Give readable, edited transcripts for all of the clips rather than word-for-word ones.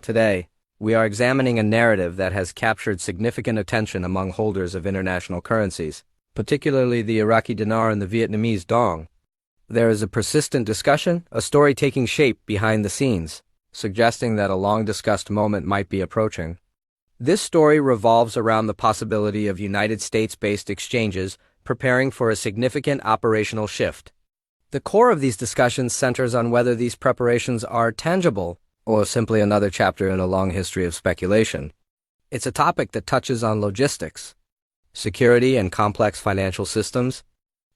Today, we are examining a narrative that has captured significant attention among holders of international currencies, particularly the Iraqi Dinar and the Vietnamese Dong. There is a persistent discussion, a story taking shape behind the scenes, suggesting that a long-discussed moment might be approaching. This story revolves around the possibility of United States-based exchanges preparing for a significant operational shift. The core of these discussions centers on whether these preparations are tangible or simply another chapter in a long history of speculation. It's a topic that touches on logistics, security, and complex financial systems,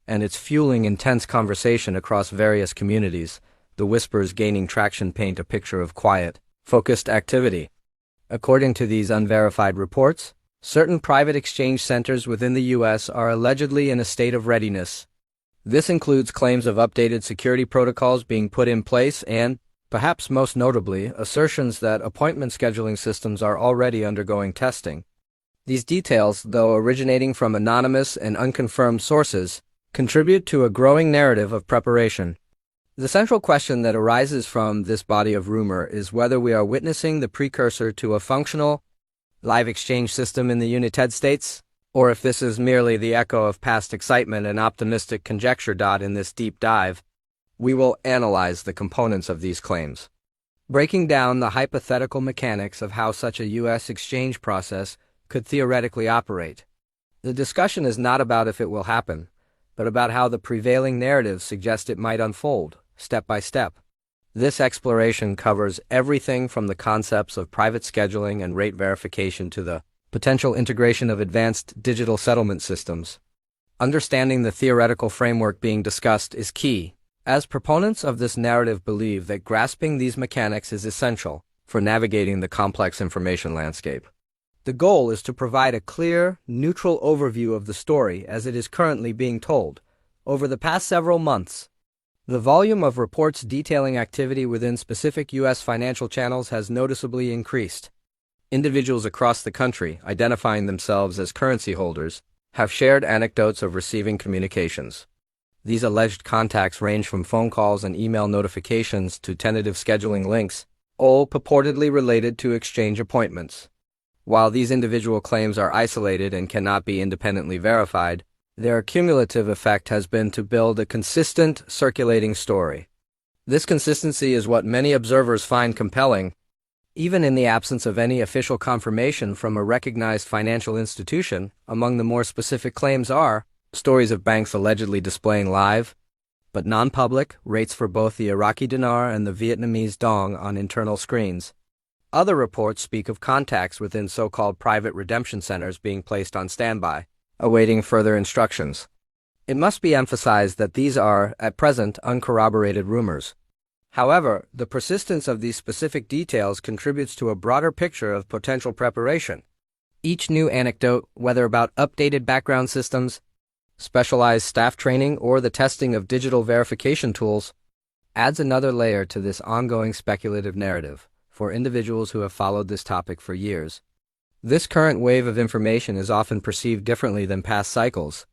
and it's fueling intense conversation across various communities. The whispers gaining traction paint a picture of quiet, focused activity. According to these unverified reports, certain private exchange centers within the U.S. are allegedly in a state of readiness. This includes claims of updated security protocols being put in place and, perhaps most notably, assertions that appointment scheduling systems are already undergoing testing. These details, though originating from anonymous and unconfirmed sources, contribute to a growing narrative of preparation. The central question that arises from this body of rumor is whether we are witnessing the precursor to a functional, live exchange system in the United States, or if this is merely the echo of past excitement and optimistic conjecture. In this deep dive, we will analyze the components of these claims, breaking down the hypothetical mechanics of how such a U.S. exchange process could theoretically operate. The discussion is not about if it will happen, but about how the prevailing narratives suggest it might unfold, step by step. This exploration covers everything from the concepts of private scheduling and rate verification to the potential integration of advanced digital settlement systems. Understanding the theoretical framework being discussed is key, as proponents of this narrative believe that grasping these mechanics is essential for navigating the complex information landscape. The goal is to provide a clear, neutral overview of the story as it is currently being told. Over the past several months, the volume of reports detailing activity within specific U.S. financial channels has noticeably increased. Individuals across the country, identifying themselves as currency holders, have shared anecdotes of receiving communications. These alleged contacts range from phone calls and email notifications to tentative scheduling links, all purportedly related to exchange appointments. While these individual claims are isolated and cannot be independently verified, their cumulative effect has been to build a consistent, circulating story. This consistency is what many observers find compelling. Even in the absence of any official confirmation from a recognized financial institution, among the more specific claims are stories of banks allegedly displaying live, but non-public, rates for both the Iraqi Dinar and the Vietnamese Dong on internal screens. Other reports speak of contacts within so-called private redemption centers being placed on standby, awaiting further instructions. It must be emphasized that these are, at present, uncorroborated rumors. However, the persistence of these specific details contributes to a broader picture of potential preparation. Each new anecdote, whether about updated background systems, specialized staff training, or the testing of digital verification tools, adds another layer to this ongoing speculative narrative. For individuals who have followed this topic for years, this current wave of information is often perceived differently than past cycles.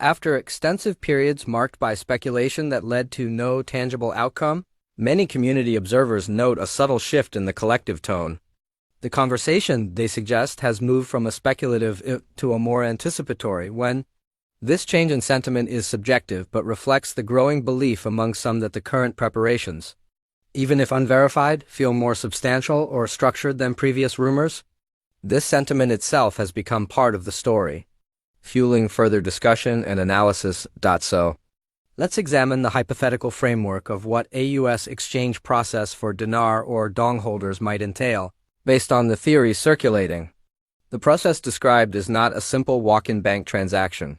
After extensive periods marked by speculation that led to no tangible outcome, many community observers note a subtle shift in the collective tone. The conversation, they suggest, has moved from a speculative to a more anticipatory one. This change in sentiment is subjective but reflects the growing belief among some that the current preparations, even if unverified, feel more substantial or structured than previous rumors. This sentiment itself has become part of the story, fueling further discussion and analysis. So, let's examine the hypothetical framework of what a U.S. exchange process for dinar or dong holders might entail, based on the theory circulating. The process described is not a simple walk-in bank transaction.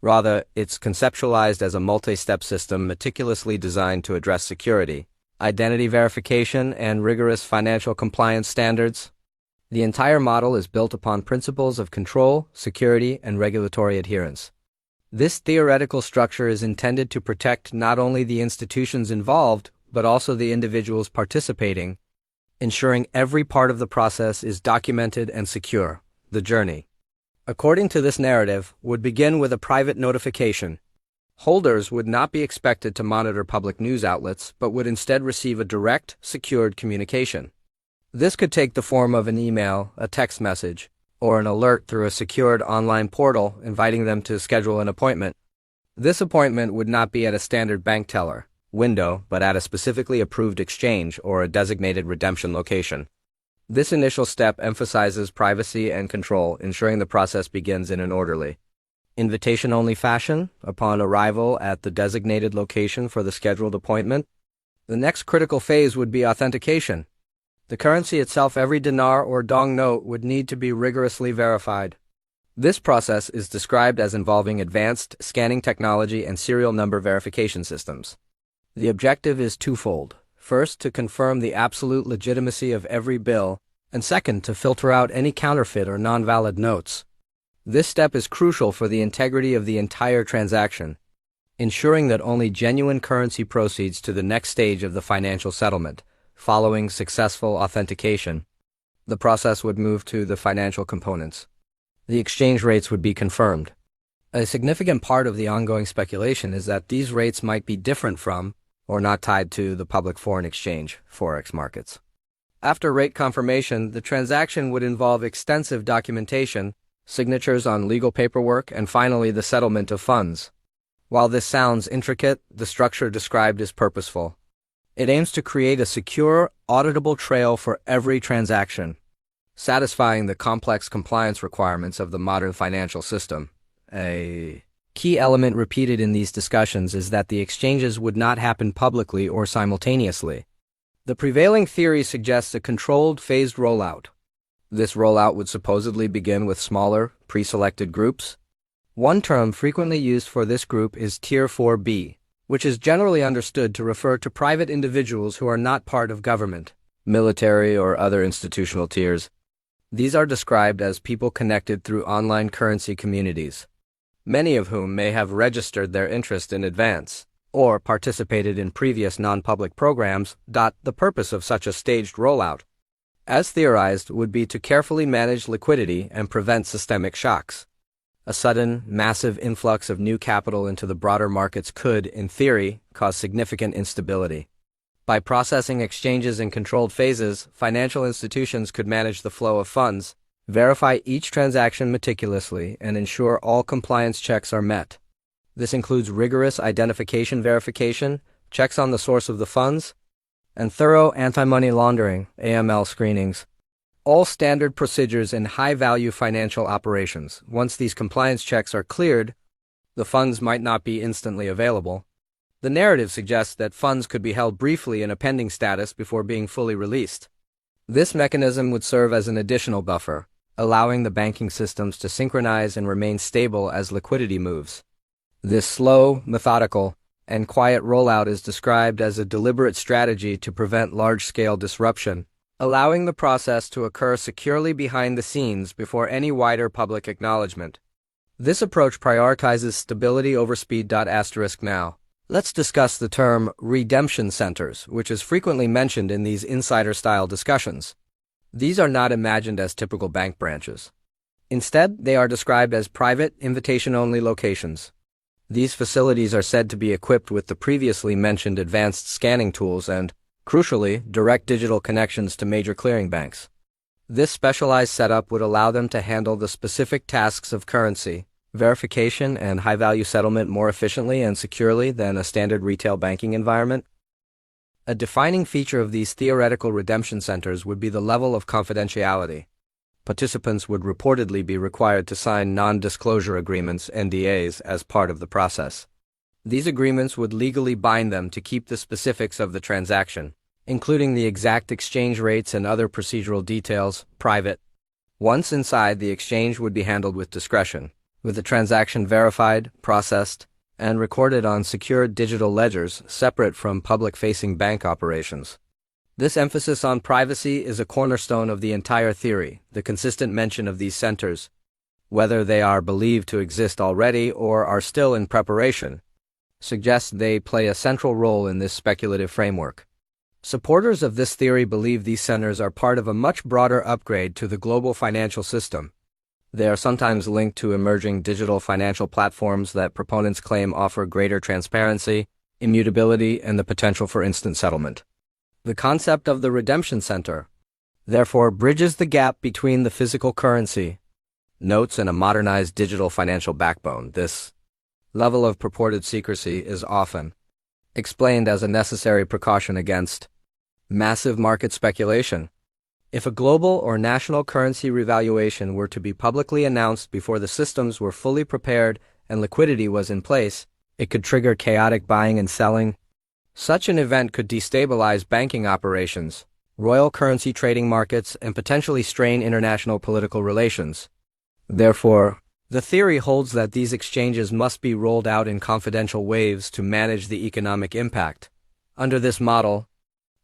Rather, it's conceptualized as a multi-step system meticulously designed to address security, identity verification, and rigorous financial compliance standards. The entire model is built upon principles of control, security, and regulatory adherence. This theoretical structure is intended to protect not only the institutions involved, but also the individuals participating, ensuring every part of the process is documented and secure. The journey, according to this narrative, would begin with a private notification. Holders would not be expected to monitor public news outlets, but would instead receive a direct, secured communication. This could take the form of an email, a text message, or an alert through a secured online portal inviting them to schedule an appointment. This appointment would not be at a standard bank teller window, but at a specifically approved exchange or a designated redemption location. This initial step emphasizes privacy and control, ensuring the process begins in an orderly, invitation-only fashion upon arrival at the designated location for the scheduled appointment. The next critical phase would be authentication. The currency itself, every dinar or dong note, would need to be rigorously verified. This process is described as involving advanced scanning technology and serial number verification systems. The objective is twofold. First, to confirm the absolute legitimacy of every bill, and second, to filter out any counterfeit or non-valid notes. This step is crucial for the integrity of the entire transaction, ensuring that only genuine currency proceeds to the next stage of the financial settlement. Following successful authentication, the process would move to the financial components. The exchange rates would be confirmed. A significant part of the ongoing speculation is that these rates might be different from, or not tied to, the public foreign exchange, forex markets. After rate confirmation, the transaction would involve extensive documentation, signatures on legal paperwork, and finally the settlement of funds. While this sounds intricate, the structure described is purposeful. It aims to create a secure, auditable trail for every transaction, satisfying the complex compliance requirements of the modern financial system. A key element repeated in these discussions is that the exchanges would not happen publicly or simultaneously. The prevailing theory suggests a controlled, phased rollout. This rollout would supposedly begin with smaller, pre-selected groups. One term frequently used for this group is Tier 4B, which is generally understood to refer to private individuals who are not part of government, military, or other institutional tiers. These are described as people connected through online currency communities, many of whom may have registered their interest in advance or participated in previous non-public programs. The purpose of such a staged rollout, as theorized, would be to carefully manage liquidity and prevent systemic shocks. A sudden, massive influx of new capital into the broader markets could, in theory, cause significant instability. By processing exchanges in controlled phases, financial institutions could manage the flow of funds, verify each transaction meticulously, and ensure all compliance checks are met. This includes rigorous identification verification, checks on the source of the funds, and thorough anti-money laundering (AML) screenings. All standard procedures in high-value financial operations. Once these compliance checks are cleared, the funds might not be instantly available. The narrative suggests that funds could be held briefly in a pending status before being fully released. This mechanism would serve as an additional buffer, allowing the banking systems to synchronize and remain stable as liquidity moves. This slow, methodical, and quiet rollout is described as a deliberate strategy to prevent large-scale disruption, allowing the process to occur securely behind the scenes before any wider public acknowledgement. This approach prioritizes stability over speed. Now, let's discuss the term redemption centers, which is frequently mentioned in these insider-style discussions. These are not imagined as typical bank branches. Instead, they are described as private, invitation-only locations. These facilities are said to be equipped with the previously mentioned advanced scanning tools and, crucially, direct digital connections to major clearing banks. This specialized setup would allow them to handle the specific tasks of currency verification and high-value settlement more efficiently and securely than a standard retail banking environment. A defining feature of these theoretical redemption centers would be the level of confidentiality. Participants would reportedly be required to sign non-disclosure agreements (NDAs) as part of the process. These agreements would legally bind them to keep the specifics of the transaction, including the exact exchange rates and other procedural details, private. Once inside, the exchange would be handled with discretion, with the transaction verified, processed, and recorded on secured digital ledgers separate from public-facing bank operations. This emphasis on privacy is a cornerstone of the entire theory. The consistent mention of these centers, whether they are believed to exist already or are still in preparation, suggests they play a central role in this speculative framework. Supporters of this theory believe these centers are part of a much broader upgrade to the global financial system. They are sometimes linked to emerging digital financial platforms that proponents claim offer greater transparency, immutability, and the potential for instant settlement. The concept of the redemption center. therefore bridges the gap between the physical currency, notes, and a modernized digital financial backbone. This level of purported secrecy is often explained as a necessary precaution against massive market speculation. If a global or national currency revaluation were to be publicly announced before the systems were fully prepared and liquidity was in place, it could trigger chaotic buying and selling. Such an event could destabilize banking operations, royal currency trading markets, and potentially strain international political relations. Therefore, the theory holds that these exchanges must be rolled out in confidential waves to manage the economic impact. Under this model,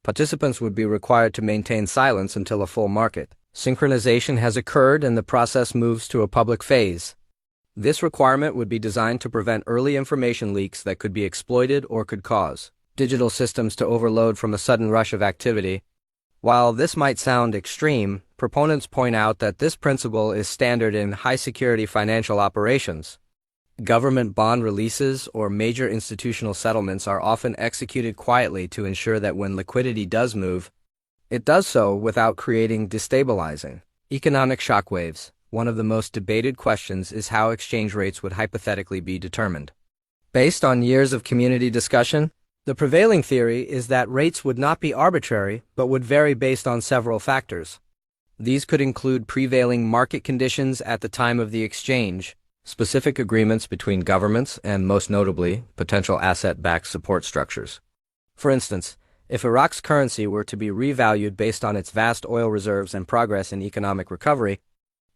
participants would be required to maintain silence until a full market synchronization has occurred and the process moves to a public phase. This requirement would be designed to prevent early information leaks that could be exploited or could cause digital systems to overload from a sudden rush of activity. While this might sound extreme, proponents point out that this principle is standard in high-security financial operations. Government bond releases or major institutional settlements are often executed quietly to ensure that when liquidity does move, it does so without creating destabilizing economic shockwaves. One of the most debated questions is how exchange rates would hypothetically be determined. Based on years of community discussion, the prevailing theory is that rates would not be arbitrary but would vary based on several factors. These could include prevailing market conditions at the time of the exchange, specific agreements between governments, and most notably, potential asset-backed support structures. For instance, if Iraq's currency were to be revalued based on its vast oil reserves and progress in economic recovery,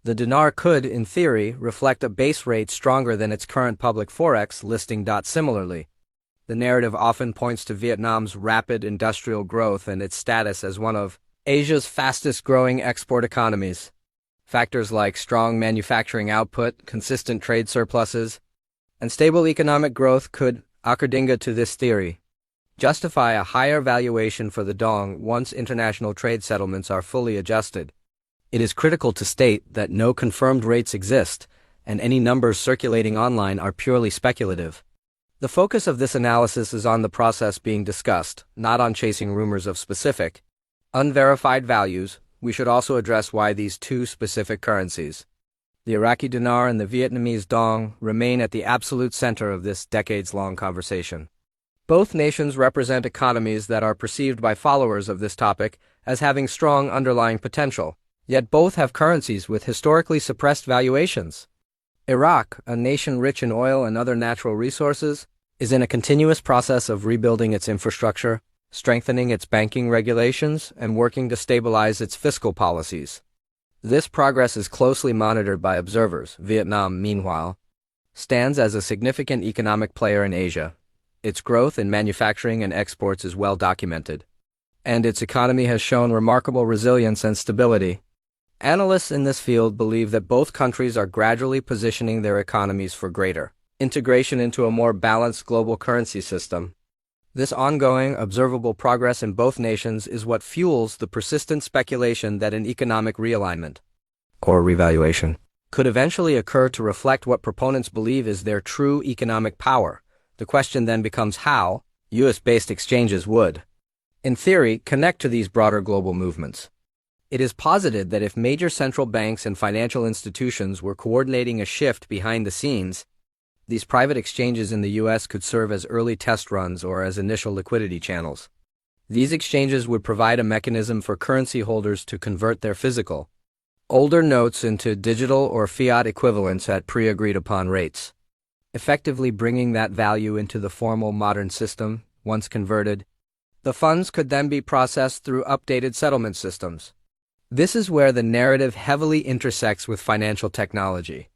the dinar could, in theory, reflect a base rate stronger than its current public forex listing. Similarly, the narrative often points to Vietnam's rapid industrial growth and its status as one of Asia's fastest-growing export economies. Factors like strong manufacturing output, consistent trade surpluses, and stable economic growth could, according to this theory, justify a higher valuation for the dong once international trade settlements are fully adjusted. It is critical to state that no confirmed rates exist, and any numbers circulating online are purely speculative. The focus of this analysis is on the process being discussed, not on chasing rumors of specific, unverified values. We should also address why these two specific currencies, the Iraqi Dinar and the Vietnamese Dong, remain at the absolute center of this decades-long conversation. Both nations represent economies that are perceived by followers of this topic as having strong underlying potential, yet both have currencies with historically suppressed valuations. Iraq, a nation rich in oil and other natural resources, is in a continuous process of rebuilding its infrastructure, strengthening its banking regulations, and working to stabilize its fiscal policies. This progress is closely monitored by observers. Vietnam, meanwhile, stands as a significant economic player in Asia. Its growth in manufacturing and exports is well documented, and its economy has shown remarkable resilience and stability. Analysts in this field believe that both countries are gradually positioning their economies for greater integration into a more balanced global currency system. This ongoing, observable progress in both nations is what fuels the persistent speculation that an economic realignment, or revaluation, could eventually occur to reflect what proponents believe is their true economic power. The question then becomes how U.S.-based exchanges would, in theory, connect to these broader global movements. It is posited that if major central banks and financial institutions were coordinating a shift behind the scenes, these private exchanges in the U.S. could serve as early test runs or as initial liquidity channels. These exchanges would provide a mechanism for currency holders to convert their physical, older notes into digital or fiat equivalents at pre-agreed-upon rates, effectively bringing that value into the formal modern system. Once converted, the funds could then be processed through updated settlement systems. This is where the narrative heavily intersects with financial technology.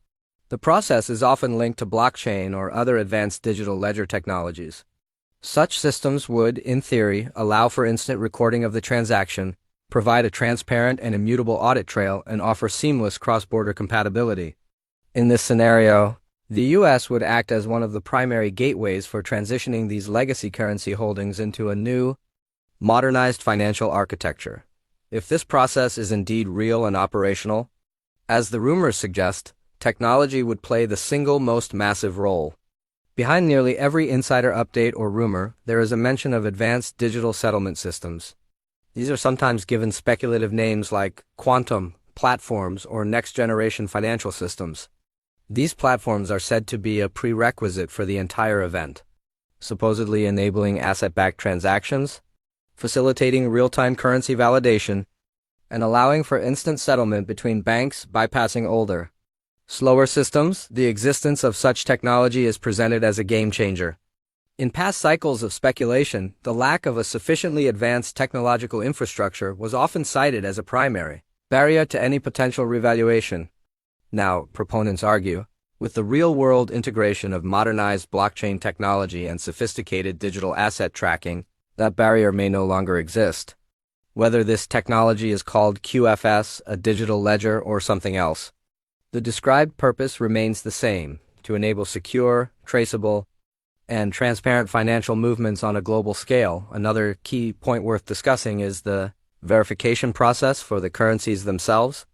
The process is often linked to blockchain or other advanced digital ledger technologies. Such systems would, in theory, allow for instant recording of the transaction, provide a transparent and immutable audit trail, and offer seamless cross-border compatibility. In this scenario, the U.S. would act as one of the primary gateways for transitioning these legacy currency holdings into a new, modernized financial architecture. If this process is indeed real and operational, as the rumors suggest, technology would play the single most massive role. Behind nearly every insider update or rumor, there is a mention of advanced digital settlement systems. These are sometimes given speculative names like quantum, platforms, or next-generation financial systems. These platforms are said to be a prerequisite for the entire event, supposedly enabling asset-backed transactions, facilitating real-time currency validation, and allowing for instant settlement between banks, bypassing older, slower systems. The existence of such technology is presented as a game changer. In past cycles of speculation, the lack of a sufficiently advanced technological infrastructure was often cited as a primary barrier to any potential revaluation. Now, proponents argue, with the real-world integration of modernized blockchain technology and sophisticated digital asset tracking, that barrier may no longer exist. Whether this technology is called QFS, a digital ledger, or something else, the described purpose remains the same: to enable secure, traceable, and transparent financial movements on a global scale. Another key point worth discussing is the verification process for the currencies themselves.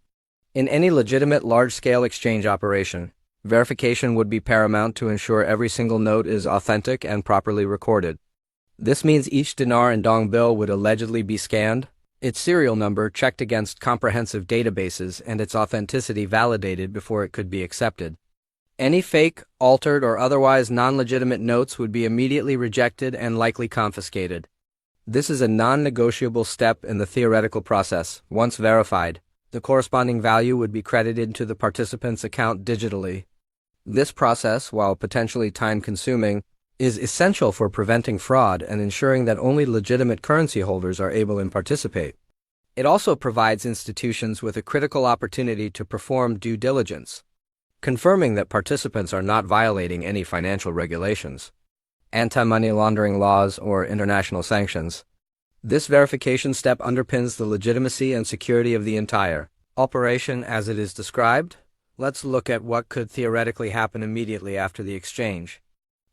In any legitimate large-scale exchange operation, verification would be paramount to ensure every single note is authentic and properly recorded. This means each dinar and dong bill would allegedly be scanned, its serial number checked against comprehensive databases, and its authenticity validated before it could be accepted. Any fake, altered, or otherwise non-legitimate notes would be immediately rejected and likely confiscated. This is a non-negotiable step in the theoretical process. Once verified, the corresponding value would be credited to the participant's account digitally. This process, while potentially time-consuming, is essential for preventing fraud and ensuring that only legitimate currency holders are able to participate. It also provides institutions with a critical opportunity to perform due diligence, confirming that participants are not violating any financial regulations, anti-money laundering laws, or international sanctions. This verification step underpins the legitimacy and security of the entire operation as it is described. Let's look at what could theoretically happen immediately after the exchange.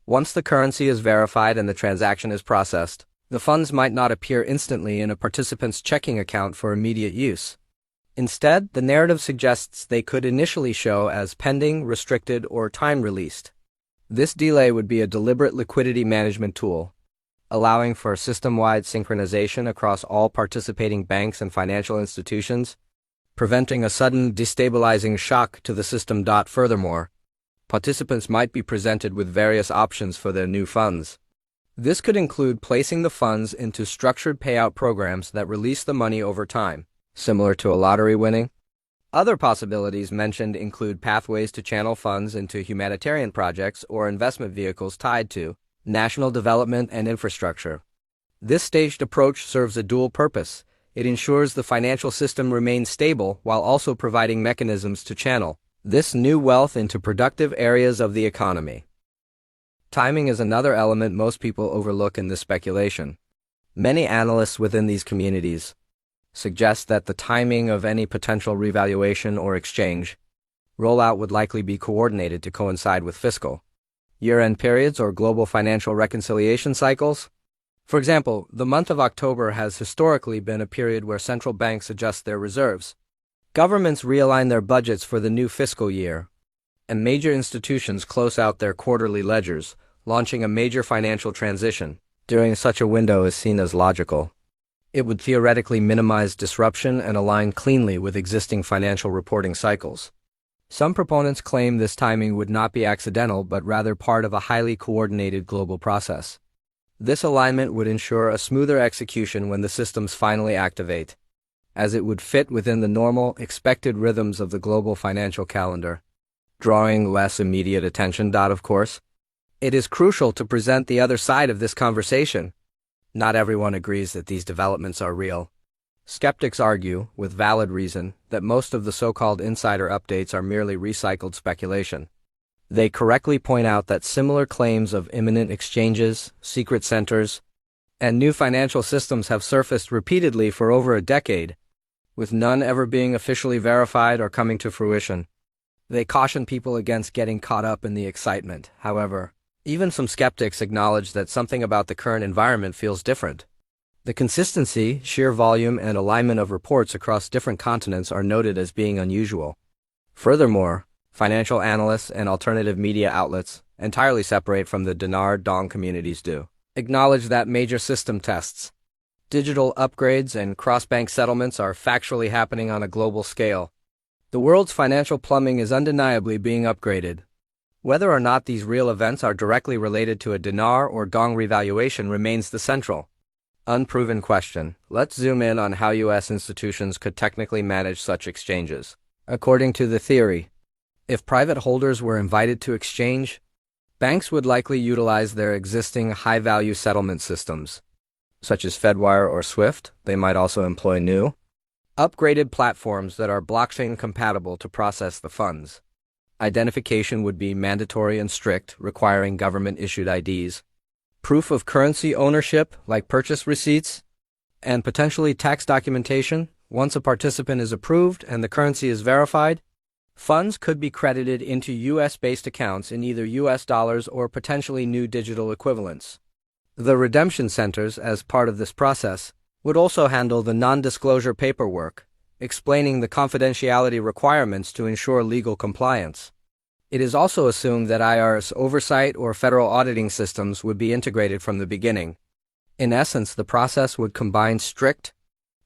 Once the currency is verified and the transaction is processed, the funds might not appear instantly in a participant's checking account for immediate use. Instead, the narrative suggests they could initially show as pending, restricted, or time-released. This delay would be a deliberate liquidity management tool, allowing for system-wide synchronization across all participating banks and financial institutions, preventing a sudden destabilizing shock to the system. Furthermore, participants might be presented with various options for their new funds. This could include placing the funds into structured payout programs that release the money over time, similar to a lottery winning. Other possibilities mentioned include pathways to channel funds into humanitarian projects or investment vehicles tied to national development and infrastructure. This staged approach serves a dual purpose. It ensures the financial system remains stable while also providing mechanisms to channel this new wealth into productive areas of the economy. Timing is another element most people overlook in this speculation. Many analysts within these communities suggest that the timing of any potential revaluation or exchange rollout would likely be coordinated to coincide with fiscal year-end periods or global financial reconciliation cycles. For example, the month of October has historically been a period where central banks adjust their reserves, governments realign their budgets for the new fiscal year, and major institutions close out their quarterly ledgers, launching a major financial transition during such a window is seen as logical. It would theoretically minimize disruption and align cleanly with existing financial reporting cycles. Some proponents claim this timing would not be accidental but rather part of a highly coordinated global process. This alignment would ensure a smoother execution when the systems finally activate, as it would fit within the normal, expected rhythms of the global financial calendar, drawing less immediate attention. Of course, it is crucial to present the other side of this conversation. Not everyone agrees that these developments are real. Skeptics argue, with valid reason, that most of the so-called insider updates are merely recycled speculation. They correctly point out that similar claims of imminent exchanges, secret centers, and new financial systems have surfaced repeatedly for over a decade, with none ever being officially verified or coming to fruition. They caution people against getting caught up in the excitement. However, even some skeptics acknowledge that something about the current environment feels different. The consistency, sheer volume, and alignment of reports across different continents are noted as being unusual. Furthermore, financial analysts and alternative media outlets, entirely separate from the Dinar Dong communities, do acknowledge that major system tests Digital upgrades and cross-bank settlements are factually happening on a global scale. The world's financial plumbing is undeniably being upgraded. Whether or not these real events are directly related to a dinar or dong revaluation remains the central, unproven question. Let's zoom in on how U.S. institutions could technically manage such exchanges. According to the theory, if private holders were invited to exchange, banks would likely utilize their existing high-value settlement systems, such as Fedwire or SWIFT. They might also employ new, upgraded platforms that are blockchain compatible to process the funds. Identification would be mandatory and strict, requiring government-issued IDs. Proof of currency ownership, like purchase receipts, and potentially tax documentation. Once a participant is approved and the currency is verified, funds could be credited into U.S.-based accounts in either U.S. dollars or potentially new digital equivalents. The redemption centers, as part of this process, would also handle the non-disclosure paperwork, explaining the confidentiality requirements to ensure legal compliance. It is also assumed that IRS oversight or federal auditing systems would be integrated from the beginning. In essence, the process would combine strict,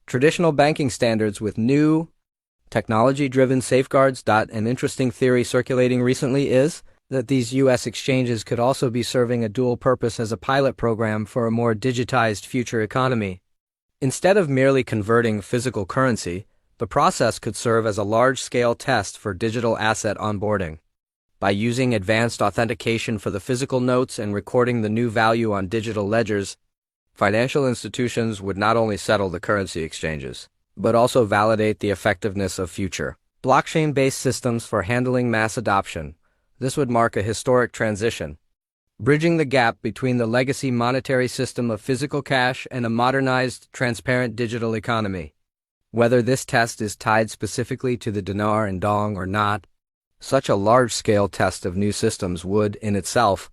traditional banking standards with new, technology-driven safeguards. An interesting theory circulating recently is that these U.S. exchanges could also be serving a dual purpose as a pilot program for a more digitized future economy. Instead of merely converting physical currency, the process could serve as a large-scale test for digital asset onboarding. By using advanced authentication for the physical notes and recording the new value on digital ledgers, financial institutions would not only settle the currency exchanges, but also validate the effectiveness of future blockchain-based systems for handling mass adoption. This would mark a historic transition, bridging the gap between the legacy monetary system of physical cash and a modernized, transparent digital economy. Whether this test is tied specifically to the dinar and dong or not, such a large-scale test of new systems would, in itself,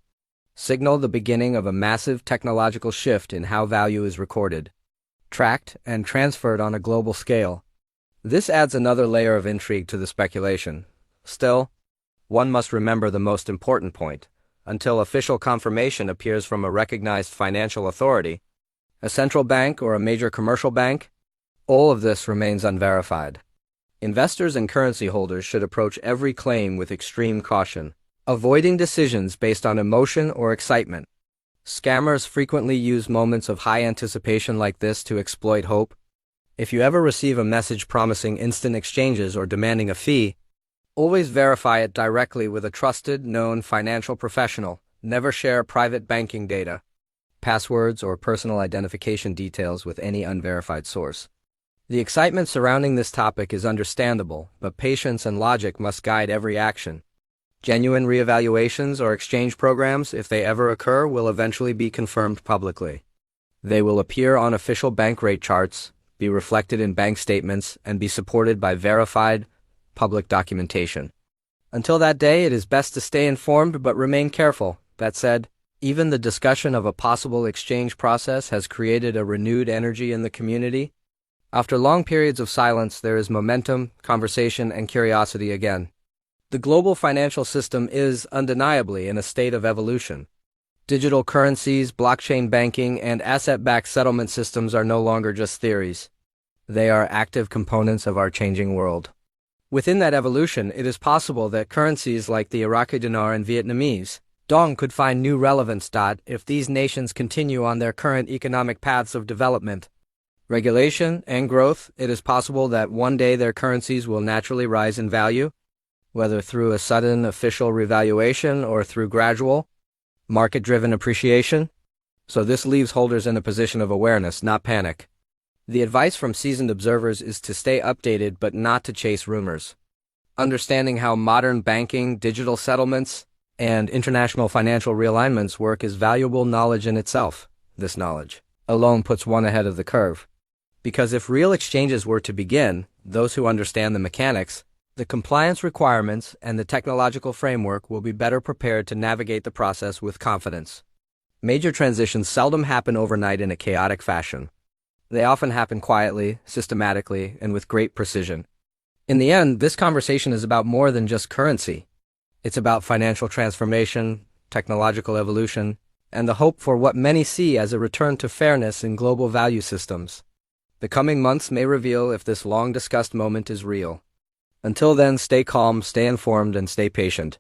signal the beginning of a massive technological shift in how value is recorded, tracked, and transferred on a global scale. This adds another layer of intrigue to the speculation. Still, one must remember the most important point. Until official confirmation appears from a recognized financial authority, a central bank or a major commercial bank, all of this remains unverified. Investors and currency holders should approach every claim with extreme caution, avoiding decisions based on emotion or excitement. Scammers frequently use moments of high anticipation like this to exploit hope. If you ever receive a message promising instant exchanges or demanding a fee, always verify it directly with a trusted, known financial professional. Never share private banking data, passwords, or personal identification details with any unverified source. The excitement surrounding this topic is understandable, but patience and logic must guide every action. Genuine reevaluations or exchange programs, if they ever occur, will eventually be confirmed publicly. They will appear on official bank rate charts, be reflected in bank statements, and be supported by verified, public documentation. Until that day, it is best to stay informed but remain careful. That said, even the discussion of a possible exchange process has created a renewed energy in the community. After long periods of silence, there is momentum, conversation, and curiosity again. The global financial system is undeniably in a state of evolution. Digital currencies, blockchain banking, and asset-backed settlement systems are no longer just theories. They are active components of our changing world. Within that evolution, it is possible that currencies like the Iraqi Dinar and Vietnamese Dong could find new relevance. If these nations continue on their current economic paths of development, regulation, and growth, it is possible that one day their currencies will naturally rise in value, whether through a sudden official revaluation or through gradual, market-driven appreciation. So this leaves holders in a position of awareness, not panic. The advice from seasoned observers is to stay updated but not to chase rumors. Understanding how modern banking, digital settlements, and international financial realignments work is valuable knowledge in itself. This knowledge alone puts one ahead of the curve. Because if real exchanges were to begin, those who understand the mechanics, the compliance requirements, and the technological framework will be better prepared to navigate the process with confidence. Major transitions seldom happen overnight in a chaotic fashion. They often happen quietly, systematically, and with great precision. In the end, this conversation is about more than just currency. It's about financial transformation, technological evolution, and the hope for what many see as a return to fairness in global value systems. The coming months may reveal if this long-discussed moment is real. Until then, stay calm, stay informed, and stay patient.